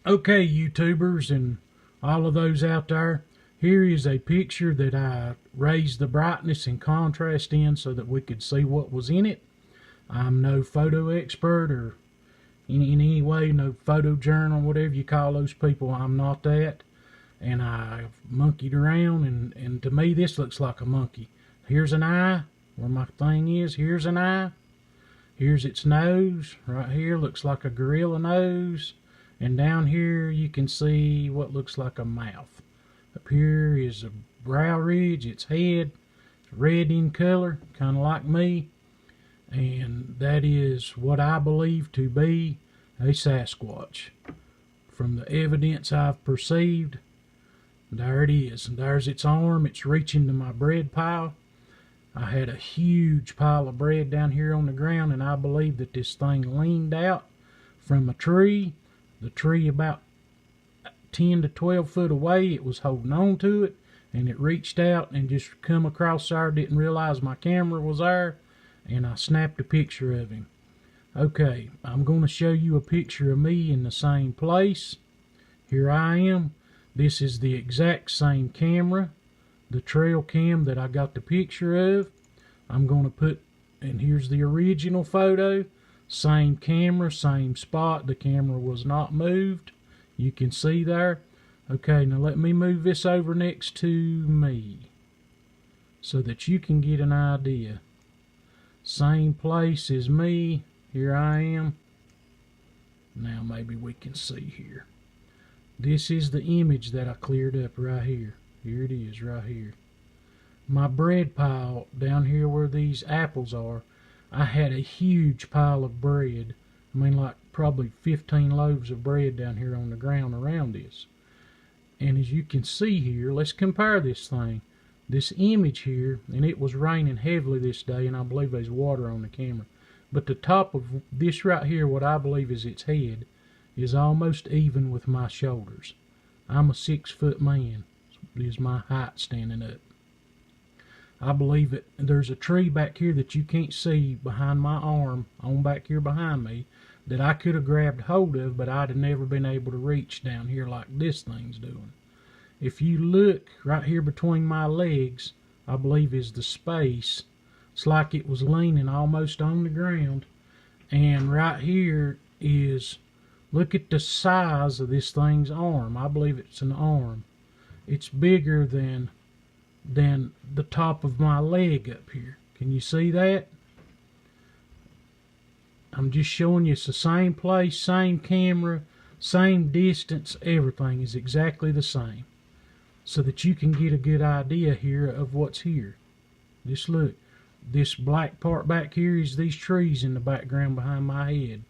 Okay, YouTubers and all of those out there, here is a picture that I raised the brightness and contrast in so that we could see what was in it. I'm no photo expert or in any way, no photo journal, whatever you call those people. I'm not that. And I monkeyed around, and to me this looks like a monkey. Here's an eye, where my thing is. Here's an eye. Here's its nose. Right here looks like a gorilla nose. And down here you can see what looks like a mouth. Up here is a brow ridge, its head. It's red in color, kind of like me. And that is what I believe to be a Sasquatch. From the evidence I've perceived, there it is. And there's its arm. It's reaching to my bread pile. I had a huge pile of bread down here on the ground, and I believe that this thing leaned out from a tree. The tree about 10 to 12 foot away. It was holding on to it, and it reached out and just come across there. Didn't realize my camera was there, and I snapped a picture of him. Okay, I'm going to show you a picture of me in the same place. Here I am. This is the exact same camera, the trail cam that I got the picture of. I'm going to put, and here's the original photo. Same camera, same spot. The camera was not moved. You can see there. Okay, now let me move this over next to me so that you can get an idea. Same place as me. Here I am. Now maybe we can see here. This is the image that I cleared up right here. Here it is right here. My bread pile down here where these apples are, I had a huge pile of bread. I mean, like probably 15 loaves of bread down here on the ground around this. And as you can see here, let's compare this thing. This image here, and it was raining heavily this day, and I believe there's water on the camera. But the top of this right here, what I believe is its head, is almost even with my shoulders. I'm a 6-foot man, is my height standing up. I believe that there's a tree back here that you can't see behind my arm, on back here behind me, that I could have grabbed hold of, but I'd have never been able to reach down here like this thing's doing. If you look right here between my legs, I believe is the space. It's like it was leaning almost on the ground. And right here is, look at the size of this thing's arm. I believe it's an arm. It's bigger than the top of my leg up here. Can you see that? I'm just showing you it's the same place, same camera, same distance, everything is exactly the same. So that you can get a good idea here of what's here. Just look. This black part back here is these trees in the background behind my head.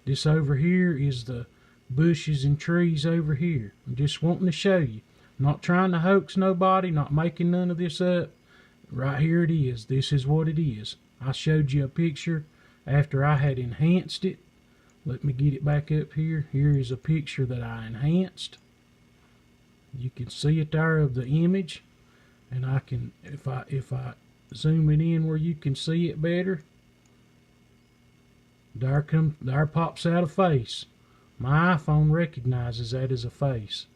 This over here is the bushes and trees over here. I'm just wanting to show you. Not trying to hoax nobody, not making none of this up. Right here it is. This is what it is. I showed you a picture after I had enhanced it. Let me get it back up here. Here is a picture that I enhanced. You can see it there of the image. And I can, if I zoom it in where you can see it better, there pops out a face. My iPhone recognizes that as a face.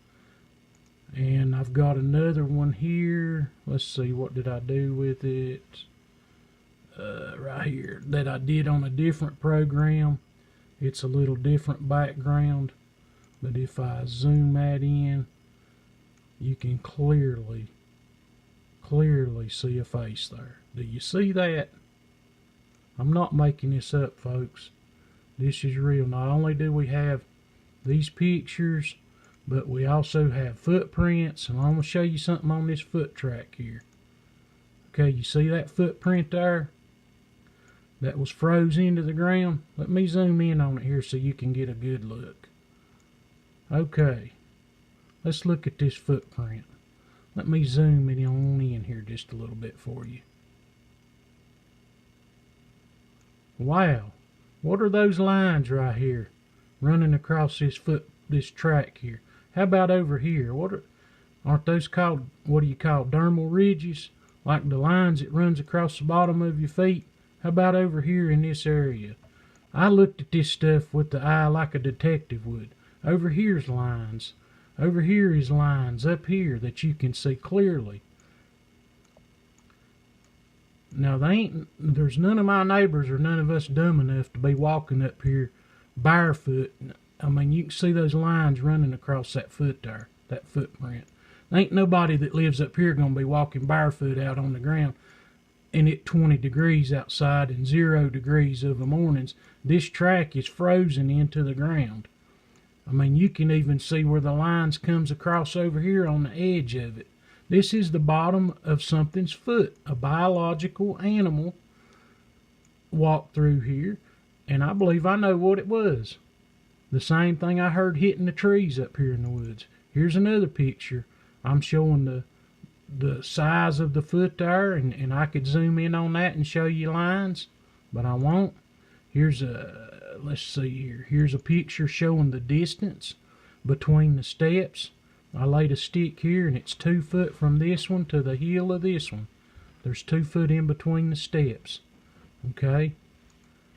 And I've got another one here. Let's see, what did I do with it? Right here, that I did on a different program. It's a little different background, but if I zoom that in, you can clearly see a face there. Do you see that? I'm not making this up, folks. This is real. Not only do we have these pictures, but we also have footprints, and I'm going to show you something on this foot track here. Okay, you see that footprint there? That was froze into the ground. Let me zoom in on it here so you can get a good look. Okay, let's look at this footprint. Let me zoom it on in here just a little bit for you. Wow, what are those lines right here running across this track here? How about over here? Aren't those called, what do you call, dermal ridges? Like the lines that runs across the bottom of your feet? How about over here in this area? I looked at this stuff with the eye like a detective would. Over here's lines. Over here is lines up here that you can see clearly. Now, there's none of my neighbors or none of us dumb enough to be walking up here barefoot. I mean, you can see those lines running across that foot there, that footprint. There ain't nobody that lives up here going to be walking barefoot out on the ground and it's 20 degrees outside and 0 degrees of the mornings. This track is frozen into the ground. I mean, you can even see where the lines comes across over here on the edge of it. This is the bottom of something's foot. A biological animal walked through here, and I believe I know what it was. The same thing I heard hitting the trees up here in the woods. Here's another picture. I'm showing the size of the foot there, and I could zoom in on that and show you lines, but I won't. Let's see here. Here's a picture showing the distance between the steps. I laid a stick here, and it's 2 foot from this one to the heel of this one. There's 2 foot in between the steps. Okay?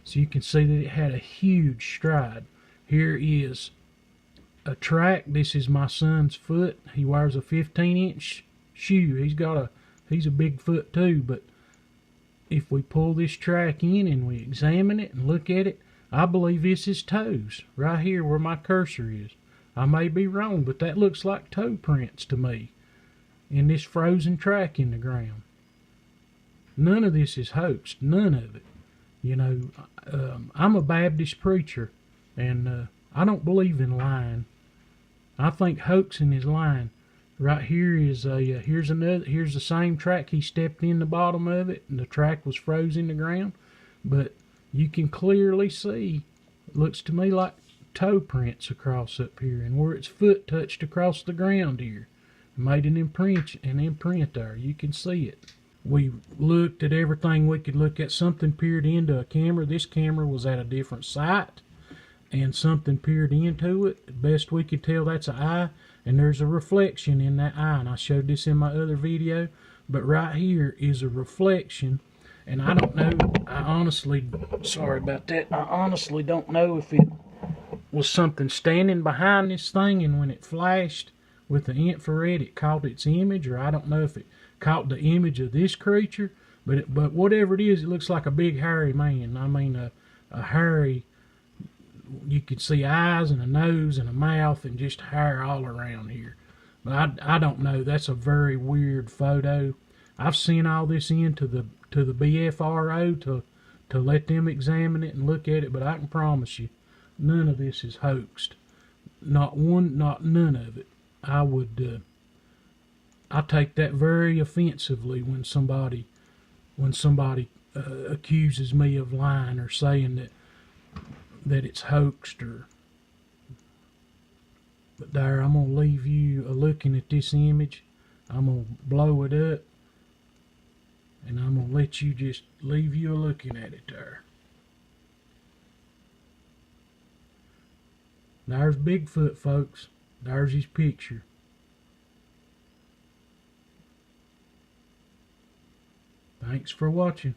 So you can see that it had a huge stride. Here is a track. This is my son's foot. He wears a 15-inch shoe. He's a big foot too, but if we pull this track in and we examine it and look at it, I believe this is toes, right here where my cursor is. I may be wrong, but that looks like toe prints to me in this frozen track in the ground. None of this is hoaxed, none of it. You know, I'm a Baptist preacher, and I don't believe in lying. I think hoaxing is lying. Right here is here's the same track. He stepped in the bottom of it, and the track was frozen in the ground, but you can clearly see, it looks to me like toe prints across up here, and where its foot touched across the ground here, made an imprint there. You can see it. We looked at everything we could look at. Something peered into a camera. This camera was at a different site, and something peered into it. Best we could tell, that's an eye, and there's a reflection in that eye, and I showed this in my other video, but right here is a reflection. And I don't know, sorry about that, I honestly don't know if it was something standing behind this thing, and when it flashed with the infrared it caught its image, or I don't know if it caught the image of this creature, but whatever it is, it looks like a big hairy man. I mean a hairy, you could see eyes and a nose and a mouth and just hair all around here. But I don't know, that's a very weird photo. I've sent all this into the BFRO to let them examine it and look at it, but I can promise you, none of this is hoaxed. Not none of it. I take that very offensively when somebody accuses me of lying or saying that it's hoaxed. But there, I'm gonna leave you looking at this image. I'm gonna blow it up, and I'm gonna let you just leave you looking at it there. There's Bigfoot, folks. There's his picture. Thanks for watching.